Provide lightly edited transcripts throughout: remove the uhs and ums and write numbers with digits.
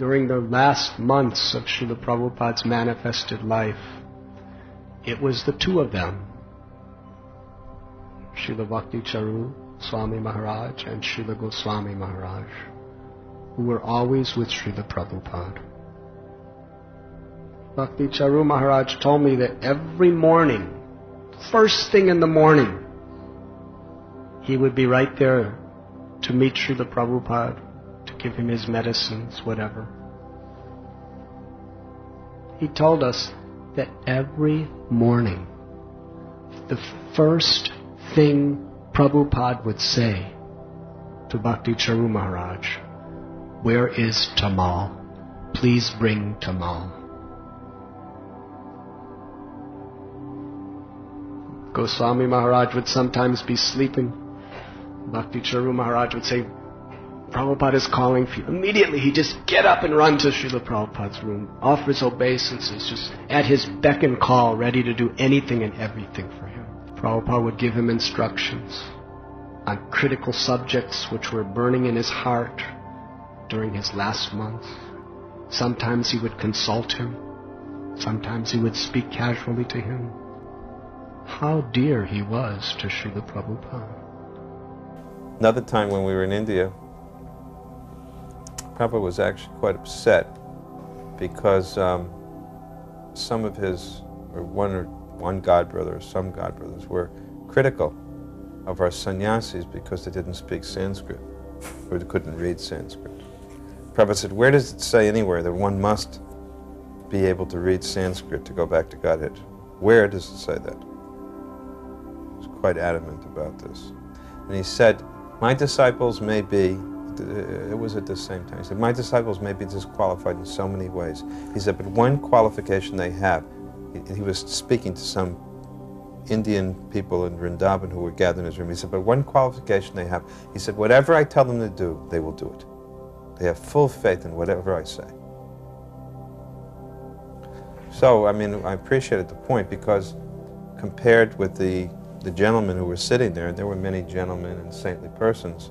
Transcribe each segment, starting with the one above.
during the last months of Srila Prabhupada's manifested life, it was the two of them, Srila Bhakti Charu Swami Maharaj and Srila Goswami Maharaj, who were always with Srila Prabhupada. Bhakti Charu Maharaj told me that every morning, first thing in the morning, he would be right there to meet Srila Prabhupada, to give him his medicines, whatever. He told us that every morning, the first thing Prabhupada would say to Bhakti Charu Maharaj, "Where is Tamal? Please bring Tamal." Goswami Maharaj would sometimes be sleeping. Bhakti Charu Maharaj would say, "Prabhupada is calling for you." Immediately he'd just get up and run to Srila Prabhupada's room, offer his obeisances, just at his beck and call, ready to do anything and everything for him. Prabhupada would give him instructions on critical subjects which were burning in his heart during his last months. Sometimes he would consult him. Sometimes he would speak casually to him. How dear he was to Srila Prabhupada. Another time when we were in India, Prabhupada was actually quite upset because some of his, or one godbrother or some godbrothers were critical of our sannyasis because they didn't speak Sanskrit or they couldn't read Sanskrit. Prabhupada said, where does it say anywhere that one must be able to read Sanskrit to go back to Godhead? Where does it say that? He was quite adamant about this. And he said, my disciples may be, it was at the same time, he said, my disciples may be disqualified in so many ways. He said, but one qualification they have, he was speaking to some Indian people in Vrindavan who were gathered in his room. He said, but one qualification they have, he said, whatever I tell them to do, they will do it. They have full faith in whatever I say. So, I mean, I appreciated the point because compared with the gentlemen who were sitting there, and there were many gentlemen and saintly persons,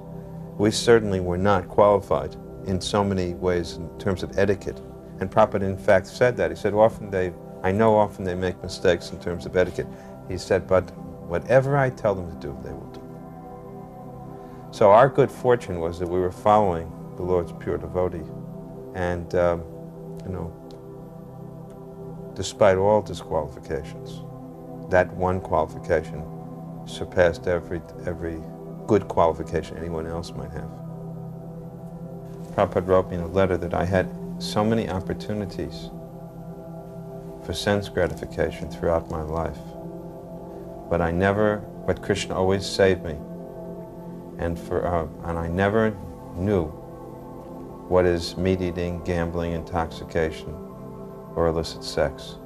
we certainly were not qualified in so many ways in terms of etiquette. And Prabhupada in fact said that. He said, I know often they make mistakes in terms of etiquette. He said, but whatever I tell them to do, they will do. So our good fortune was that we were following the Lord's pure devotee. And, despite all disqualifications, that one qualification surpassed every good qualification anyone else might have. Prabhupada wrote me in a letter that I had so many opportunities for sense gratification throughout my life, but Krishna always saved me, and I never knew what is meat eating, gambling, intoxication, or illicit sex.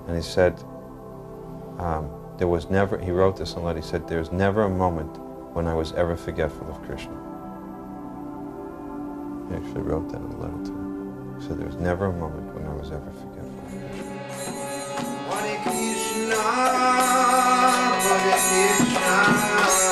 And he said, he wrote this in a letter, he said, there's never a moment when I was ever forgetful of Krishna. He actually wrote that in a letter to me. He said, there's never a moment when I was ever forgetful of Krishna. Hare Krishna, Hare Krishna.